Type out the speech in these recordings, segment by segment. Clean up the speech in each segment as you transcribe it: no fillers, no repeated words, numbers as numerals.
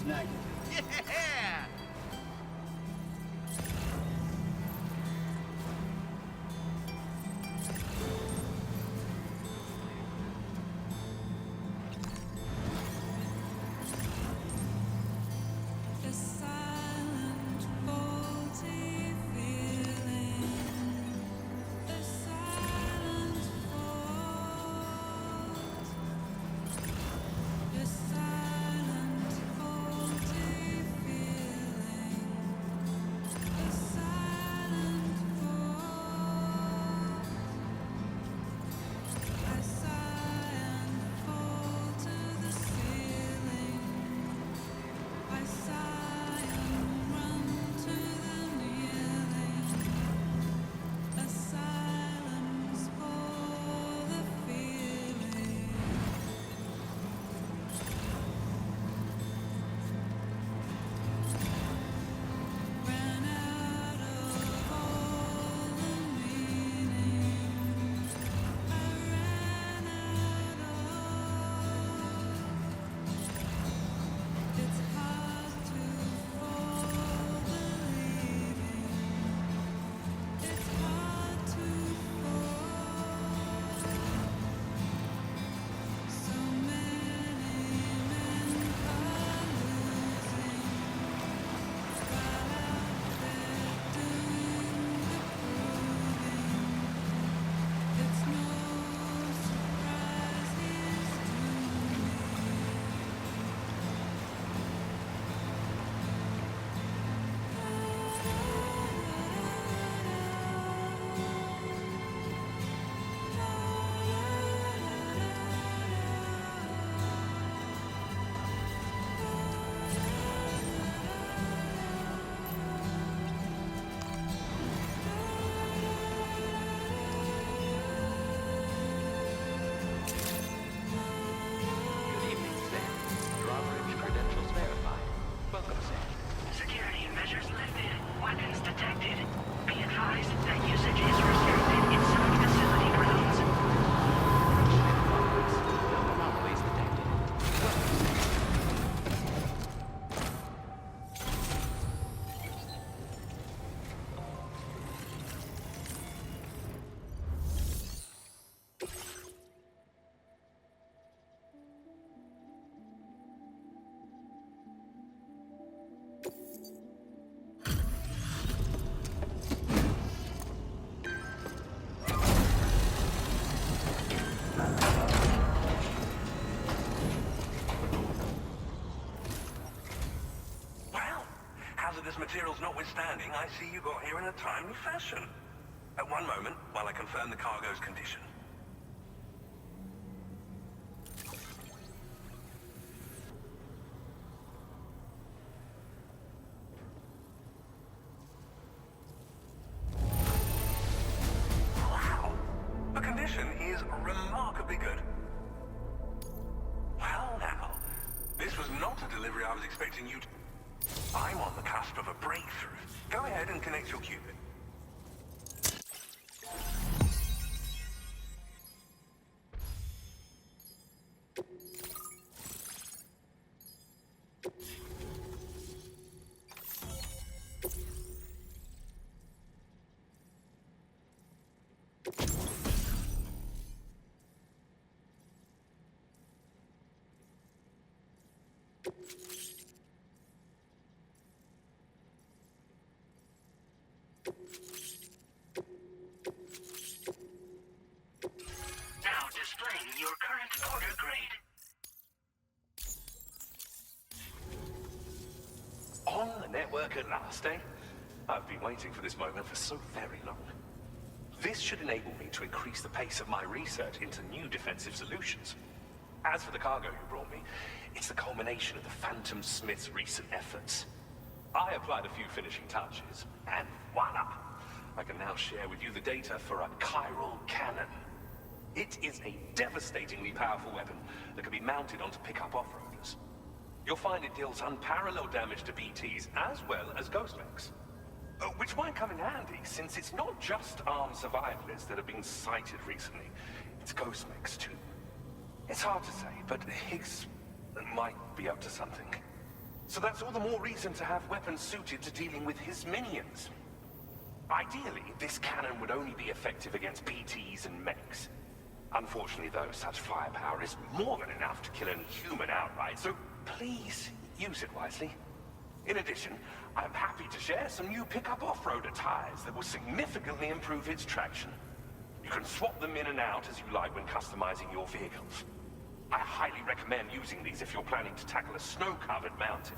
snag it. Yeah! Hazardous materials notwithstanding, I see you got here in a timely fashion. At one moment, while I confirm the cargo's condition. Wow! The condition is remarkably good. Well now, this was not a delivery I was expecting you to... I'm on the cusp of a breakthrough. Go ahead and connect your qubit. Now displaying your current order grade. On the network at last, eh? I've been waiting for this moment for so very long. This should enable me to increase the pace of my research into new defensive solutions. As for the cargo you brought me, it's the culmination of the Phantom Smith's recent efforts. I applied a few finishing touches, and voila! I can now share with you the data for a chiral cannon. It is a devastatingly powerful weapon that can be mounted onto pickup off-roaders. You'll find it deals unparalleled damage to BTs as well as ghost mechs. Which might come in handy, since it's not just armed survivalists that have been sighted recently. It's ghost mechs too. It's hard to say, but Higgs might be up to something. So that's all the more reason to have weapons suited to dealing with his minions. Ideally, this cannon would only be effective against PTs and mechs. Unfortunately, though, such firepower is more than enough to kill any human outright, so please use it wisely. In addition, I'm happy to share some new pickup off-roader tires that will significantly improve its traction. You can swap them in and out as you like when customizing your vehicles. I highly recommend using these if you're planning to tackle a snow-covered mountain.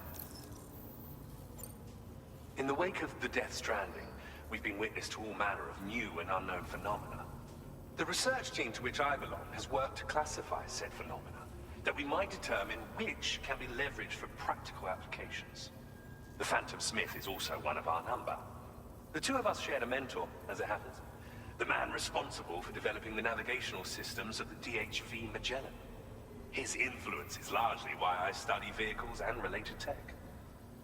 In the wake of the Death Stranding, we've been witness to all manner of new and unknown phenomena. The research team to which I belong has worked to classify said phenomena, that we might determine which can be leveraged for practical applications. The Phantom Smith is also one of our number. The two of us shared a mentor, as it happens. The man responsible for developing the navigational systems of the DHV Magellan. His influence is largely why I study vehicles and related tech.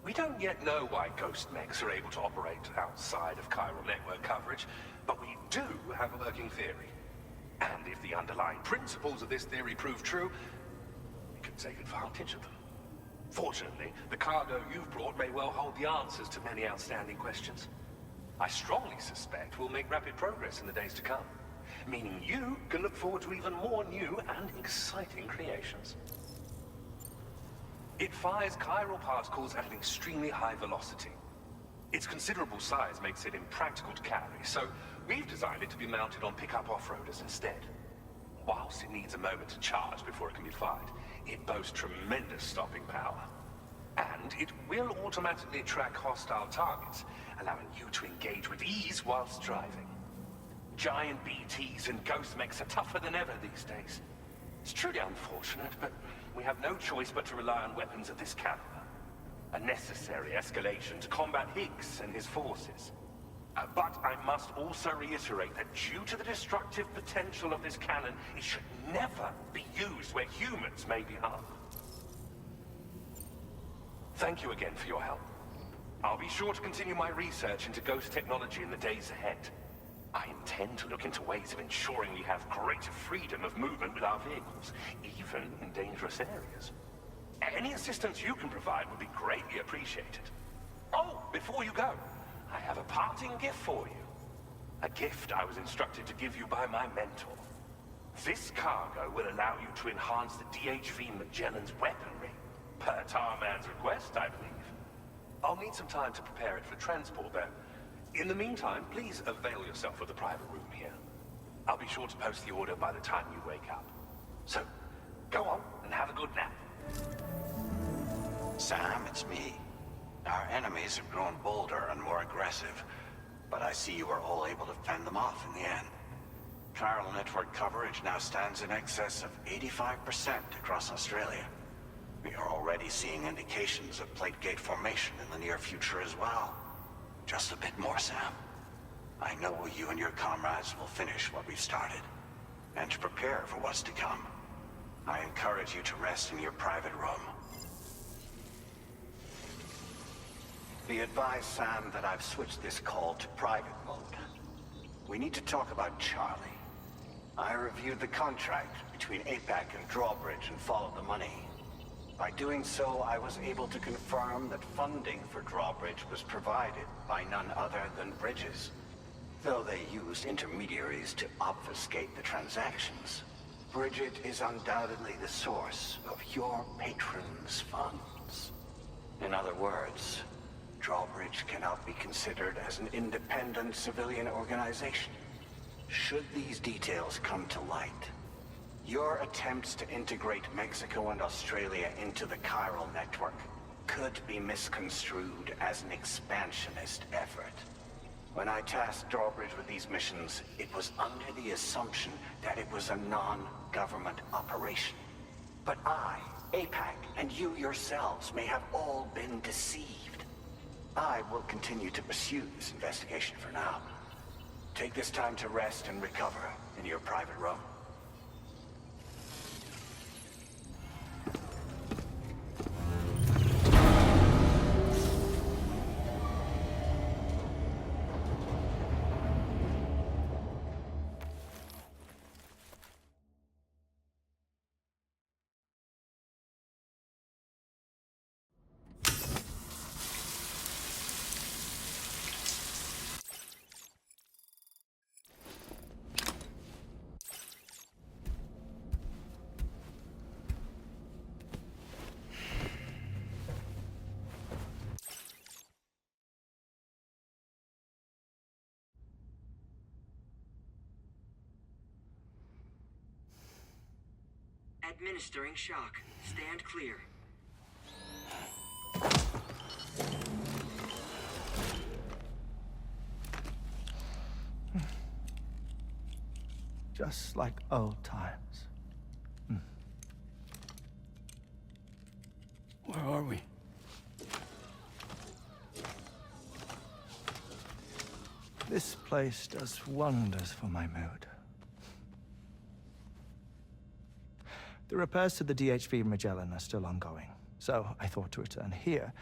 We don't yet know why ghost mechs are able to operate outside of chiral network coverage, but we do have a working theory. And if the underlying principles of this theory prove true, we can take advantage of them. Fortunately, the cargo you've brought may well hold the answers to many outstanding questions. I strongly suspect we'll make rapid progress in the days to come, meaning you can look forward to even more new and exciting creations. It fires chiral particles at an extremely high velocity. Its considerable size makes it impractical to carry, so we've designed it to be mounted on pickup off-roaders instead. Whilst it needs a moment to charge before it can be fired, it boasts tremendous stopping power. And it will automatically track hostile targets, allowing you to engage with ease whilst driving. Giant BTs and ghost mechs are tougher than ever these days. It's truly unfortunate, but we have no choice but to rely on weapons of this caliber. A necessary escalation to combat Higgs and his forces. But I must also reiterate that due to the destructive potential of this cannon, it should never be used where humans may be harmed. Thank you again for your help. I'll be sure to continue my research into ghost technology in the days ahead. I intend to look into ways of ensuring we have greater freedom of movement with our vehicles, even in dangerous areas. Any assistance you can provide would be greatly appreciated. Oh, before you go, I have a parting gift for you. A gift I was instructed to give you by my mentor. This cargo will allow you to enhance the DHV Magellan's weaponry, per Tarman's request, I believe. I'll need some time to prepare it for transport, though. In the meantime, please avail yourself of the private room here. I'll be sure to post the order by the time you wake up. So, go on and have a good nap. Sam, it's me. Our enemies have grown bolder and more aggressive, but I see you were all able to fend them off in the end. Chiral network coverage now stands in excess of 85% across Australia. We are already seeing indications of plate gate formation in the near future as well. Just a bit more, Sam. I know you and your comrades will finish what we've started. And to prepare for what's to come, I encourage you to rest in your private room. Be advised, Sam, that I've switched this call to private mode. We need to talk about Charlie. I reviewed the contract between APAC and Drawbridge and followed the money. By doing so, I was able to confirm that funding for Drawbridge was provided by none other than Bridges. Though they used intermediaries to obfuscate the transactions, Bridget is undoubtedly the source of your patron's funds. In other words, Drawbridge cannot be considered as an independent civilian organization. Should these details come to light, your attempts to integrate Mexico and Australia into the chiral network could be misconstrued as an expansionist effort. When I tasked Drawbridge with these missions, it was under the assumption that it was a non-government operation. But I, APAC, and you yourselves may have all been deceived. I will continue to pursue this investigation for now. Take this time to rest and recover in your private room. Administering shock. Stand clear. Just like old times. Where are we? This place does wonders for my mood. The repairs to the DHV Magellan are still ongoing, so I thought to return here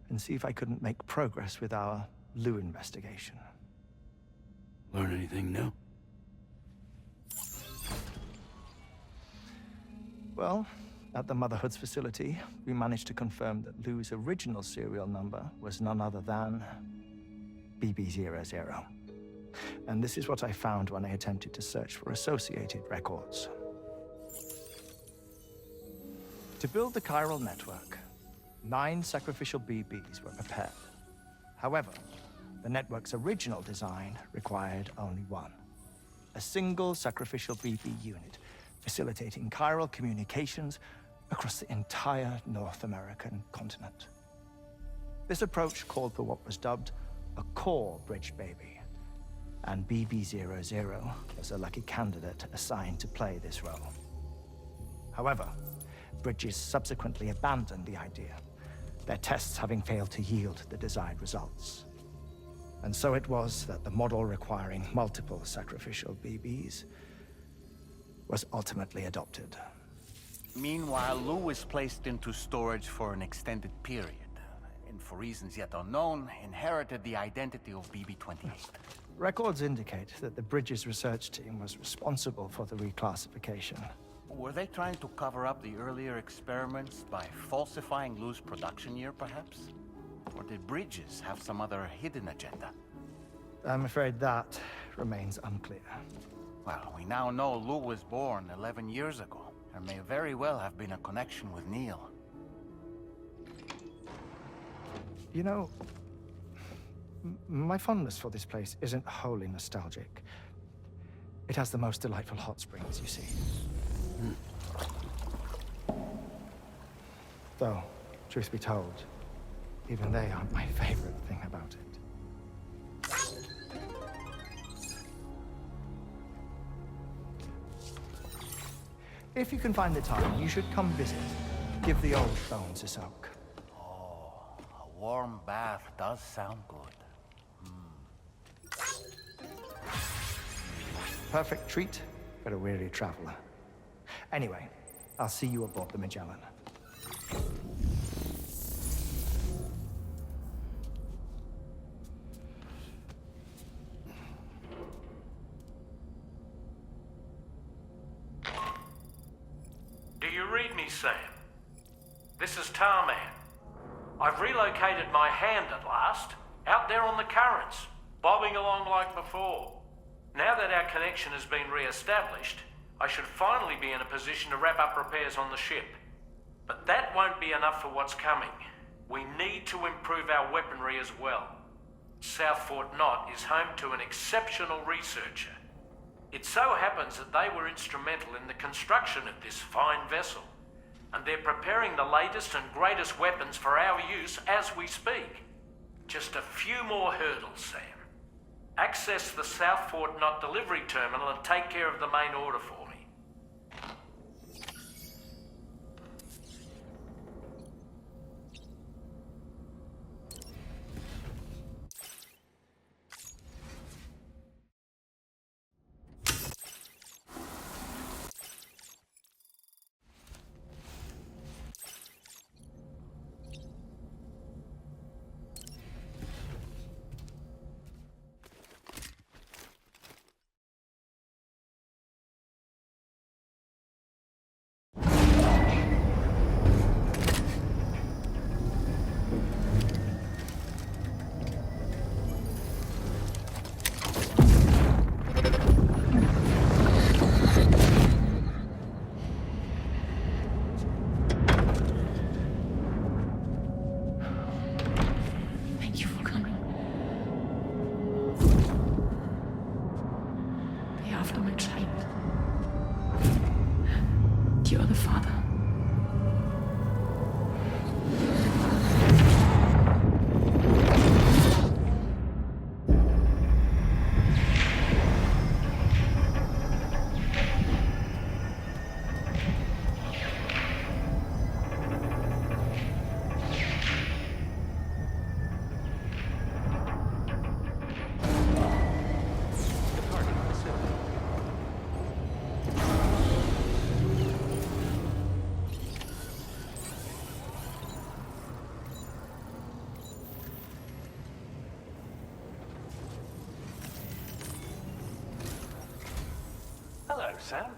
and see if I couldn't make progress with our Lou investigation. Learn anything new? Well, at the Motherhood's facility, we managed to confirm that Lou's original serial number was none other than BB00. And this is what I found when I attempted to search for associated records. To build the chiral network, 9 sacrificial BBs were prepared. However, the network's original design required only 1. A single sacrificial BB unit facilitating chiral communications across the entire North American continent. This approach called for what was dubbed a core bridge baby, and BB00 was a lucky candidate assigned to play this role. However, Bridges subsequently abandoned the idea, their tests having failed to yield the desired results. And so it was that the model requiring multiple sacrificial BBs was ultimately adopted. Meanwhile, Lou was placed into storage for an extended period, and for reasons yet unknown, inherited the identity of BB-28. Records indicate that the Bridges research team was responsible for the reclassification. Were they trying to cover up the earlier experiments by falsifying Lou's production year, perhaps? Or did Bridges have some other hidden agenda? I'm afraid that remains unclear. Well, we now know Lou was born 11 years ago. There may very well have been a connection with Neil. You know, my fondness for this place isn't wholly nostalgic. It has the most delightful hot springs, you see. Though, truth be told, even they aren't my favorite thing about it. If you can find the time, you should come visit. Give the old bones a soak. Oh, a warm bath does sound good. Perfect treat for a weary traveler. Anyway, I'll see you aboard the Magellan. Do you read me, Sam? This is Tarman. I've relocated my hand at last, out there on the currents, bobbing along like before. Now that our connection has been re-established, I should finally be in a position to wrap up repairs on the ship. But that won't be enough for what's coming. We need to improve our weaponry as well. South Fort Knott is home to an exceptional researcher. It so happens that they were instrumental in the construction of this fine vessel, and they're preparing the latest and greatest weapons for our use as we speak. Just a few more hurdles, Sam. Access the South Fort Knott delivery terminal and take care of the main order for Sam?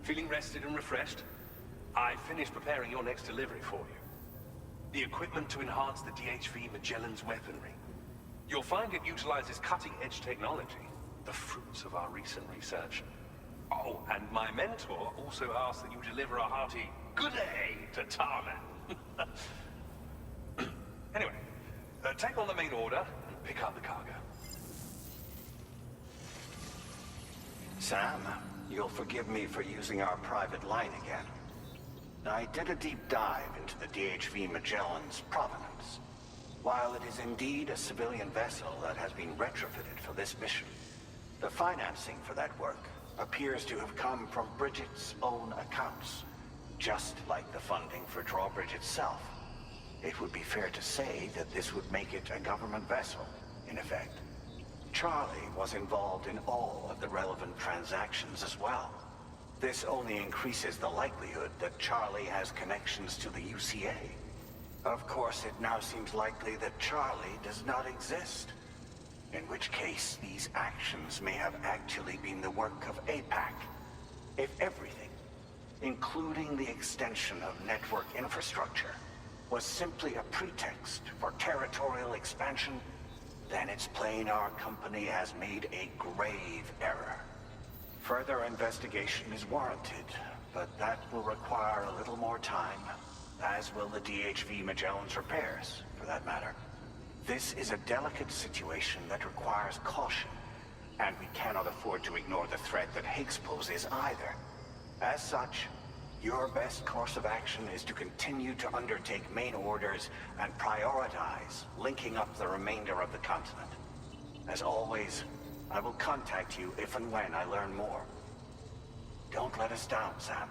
Feeling rested and refreshed? I finished preparing your next delivery for you. The equipment to enhance the DHV Magellan's weaponry. You'll find it utilizes cutting-edge technology, the fruits of our recent research. Oh, and my mentor also asked that you deliver a hearty good day to Tarman. Anyway, take on the main order and pick up the cargo. Sam, you'll forgive me for using our private line again. I did a deep dive into the DHV Magellan's provenance. While it is indeed a civilian vessel that has been retrofitted for this mission, the financing for that work appears to have come from Bridget's own accounts, just like the funding for Drawbridge itself. It would be fair to say that this would make it a government vessel, in effect. Charlie was involved in all of the relevant transactions as well. This only increases the likelihood that Charlie has connections to the UCA. Of course, it now seems likely that Charlie does not exist. In which case, these actions may have actually been the work of APAC. If everything, including the extension of network infrastructure, was simply a pretext for territorial expansion, then it's plain our company has made a grave error. Further investigation is warranted, but that will require a little more time, as will the DHV Magellan's repairs, for that matter. This is a delicate situation that requires caution, and we cannot afford to ignore the threat that Higgs poses either. As such, your best course of action is to continue to undertake main orders and prioritize linking up the remainder of the continent. As always, I will contact you if and when I learn more. Don't let us down, Sam.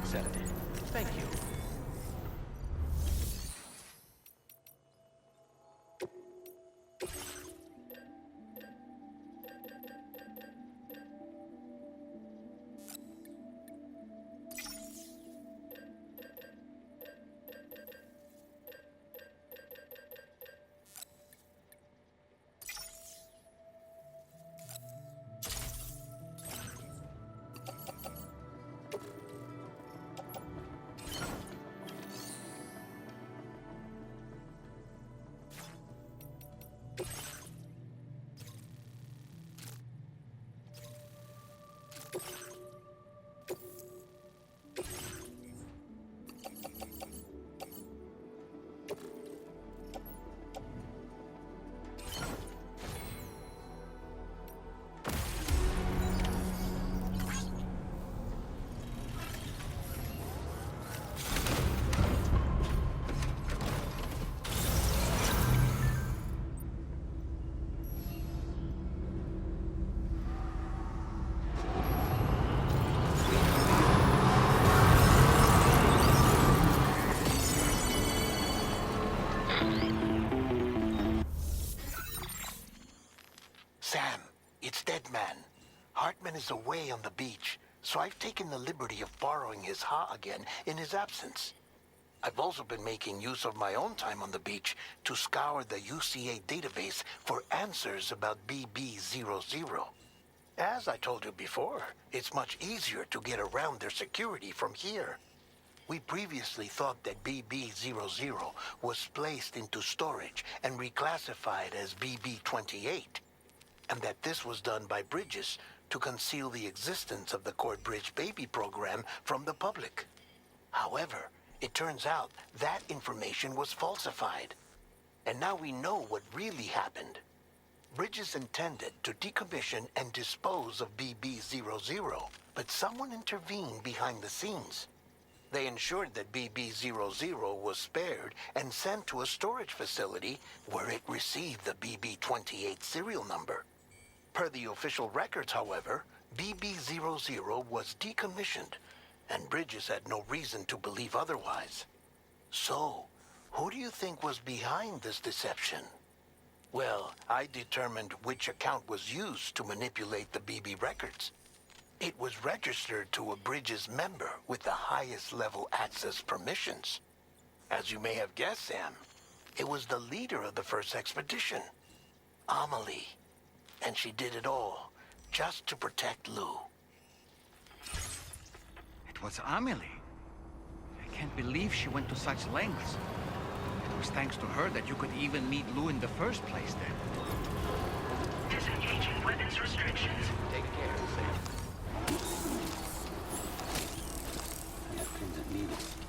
accepted. Thank you. Sam, it's Deadman. Hartman is away on the beach, so I've taken the liberty of borrowing his Ha again in his absence. I've also been making use of my own time on the beach to scour the UCA database for answers about BB-00. As I told you before, it's much easier to get around their security from here. We previously thought that BB-00 was placed into storage and reclassified as BB-28, and that this was done by Bridges to conceal the existence of the Cord Bridge Baby program from the public. However, it turns out that information was falsified, and now we know what really happened. Bridges intended to decommission and dispose of BB-00, but someone intervened behind the scenes. They ensured that BB-00 was spared and sent to a storage facility where it received the BB-28 serial number. Per the official records, however, BB-00 was decommissioned, and Bridges had no reason to believe otherwise. So, who do you think was behind this deception? Well, I determined which account was used to manipulate the BB records. It was registered to a Bridges member with the highest level access permissions. As you may have guessed, Sam, it was the leader of the first expedition, Amelie. And she did it all just to protect Lou. It was Amelie. I can't believe she went to such lengths. It was thanks to her that you could even meet Lou in the first place then. Disengaging weapons restrictions. Take care, Sam. I have things that need it.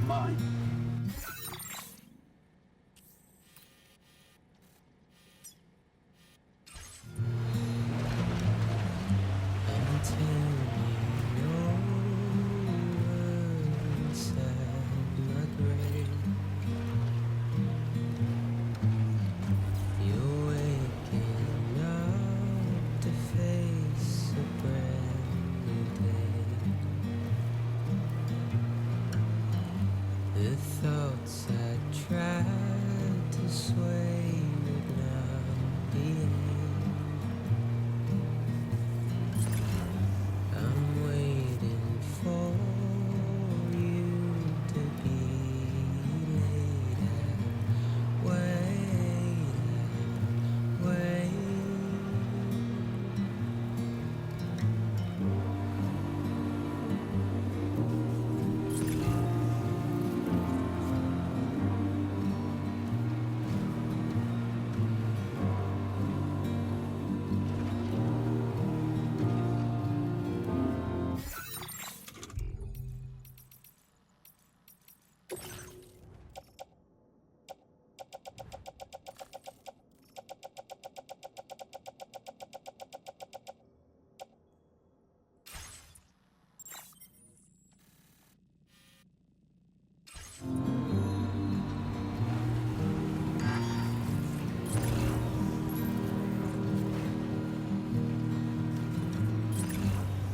mine. The thoughts I tried to sway would now be. I'm waiting for you to be later. Wait.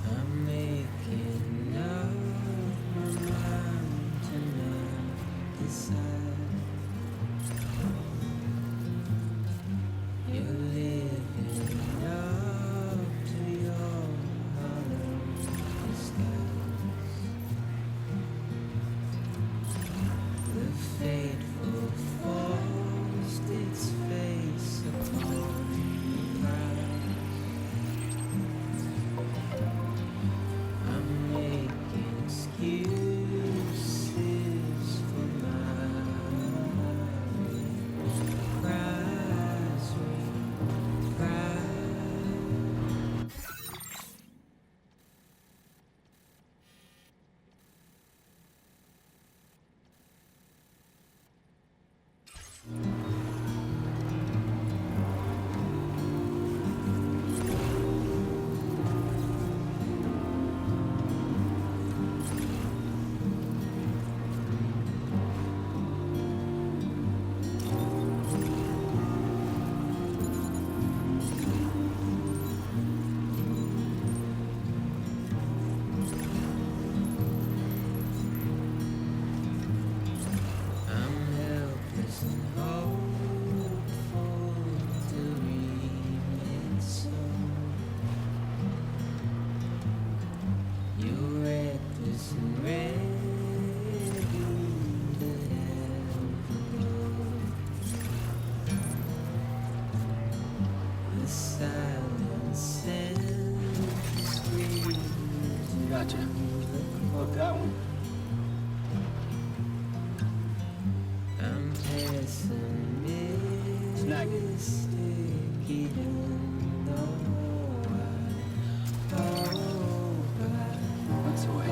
I'm making up my mind to not decide. You're living up to your hollow disguise. The fateful forced its face upon the prize. I'm making excuses for my cries. I'm helpless and hopeful to remain so. You're reckless and ready to ever go. The silence and screams. Gotcha. Look, that one. I'm pessimistic, even though I hope That's the way.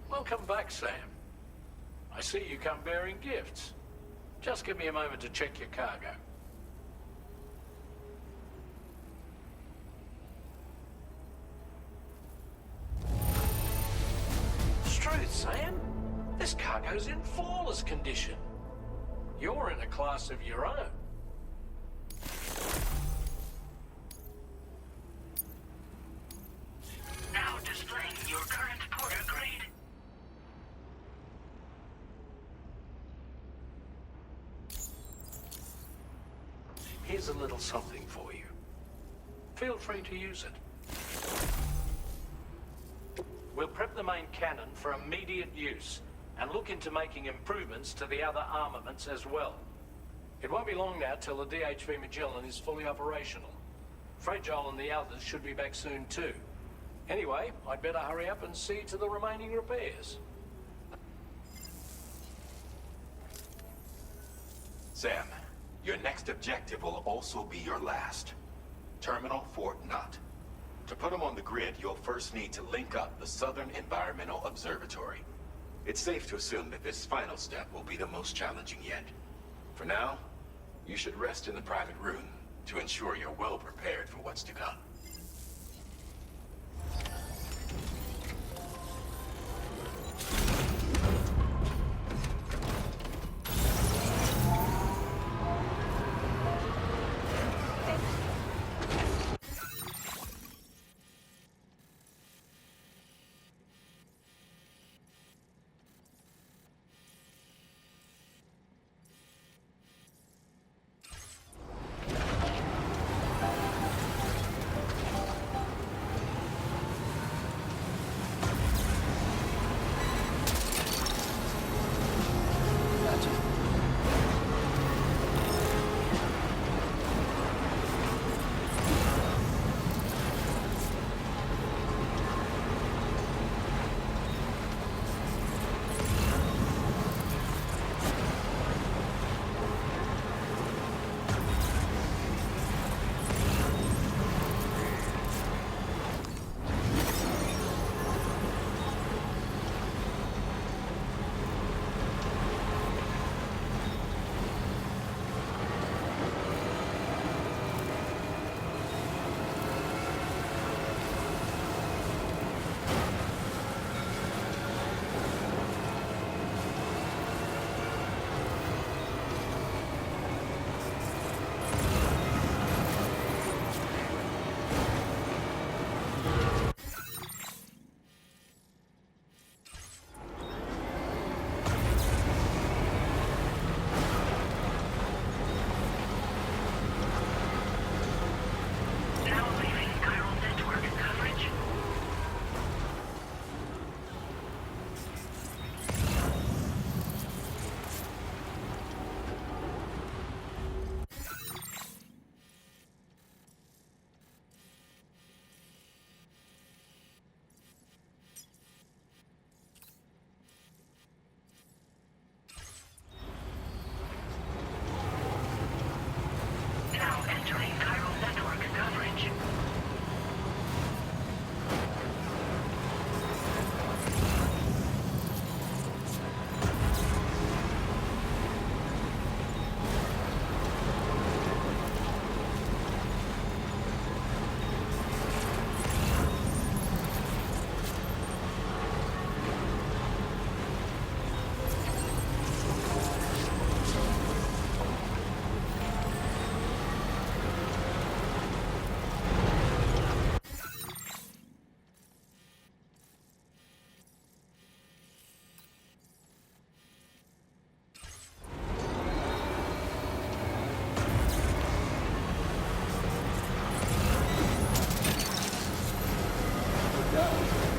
Welcome back, Sam. I see you come bearing gifts. Just give me a moment to check your cargo. Struth, Sam. This cargo's in flawless condition. You're in a class of your own. Now displaying your current porter grade. Here's a little something for you. feel free to use it. We'll prep the main cannon for immediate use and look into making improvements to the other armaments as well. It won't be long now till the DHV Magellan is fully operational. Fragile and the others should be back soon too. Anyway, I'd better hurry up and see to the remaining repairs. Sam, your next objective will also be your last. Terminal Fort Knott. To put them on the grid, you'll first need to link up the Southern Environmental Observatory. It's safe to assume that this final step will be the most challenging yet. For now, you should rest in the private room to ensure you're well prepared for what's to come.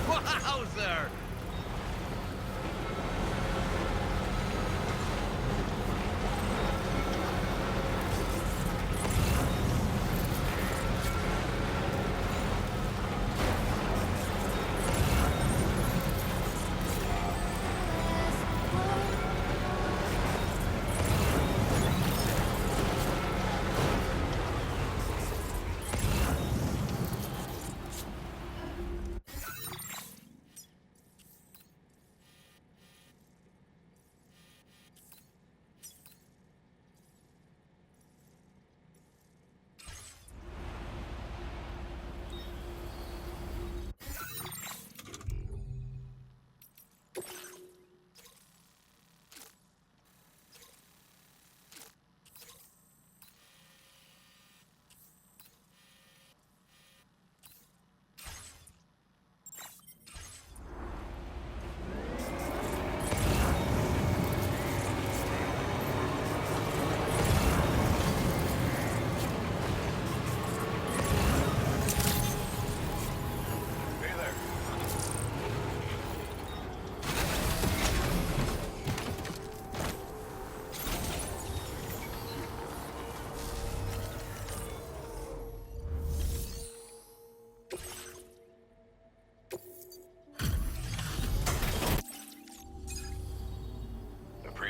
Wowzer!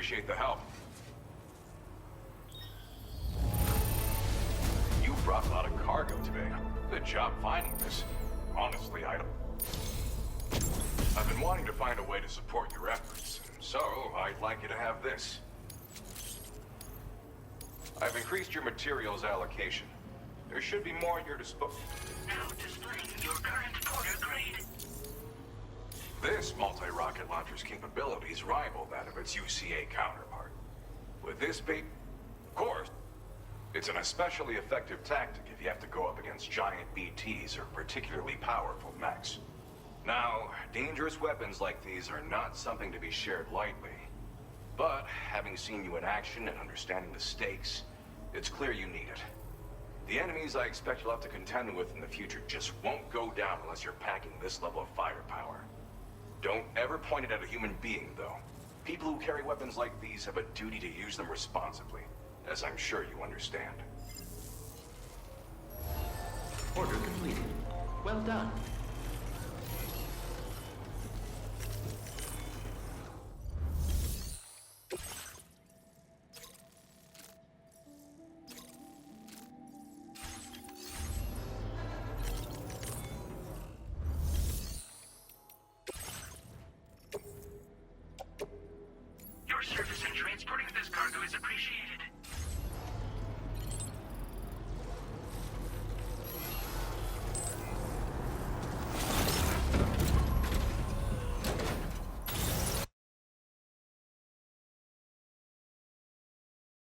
appreciate the help. You brought a lot of cargo today. Good job finding this. Honestly, I've been wanting to find a way to support your efforts, so I'd like you to have this. I've increased your materials allocation. There should be more at your disposal. Now displaying your current order grade. This multi-rocket launcher's capabilities rival that of its UCA counterpart. With this of course, it's an especially effective tactic if you have to go up against giant BTs or particularly powerful mechs. Now, dangerous weapons like these are not something to be shared lightly. But, having seen you in action and understanding the stakes, it's clear you need it. The enemies I expect you'll have to contend with in the future just won't go down unless you're packing this level of firepower. Don't ever point it at a human being, though. People who carry weapons like these have a duty to use them responsibly, as I'm sure you understand. Order completed. Well done. Your service in transporting this cargo is appreciated.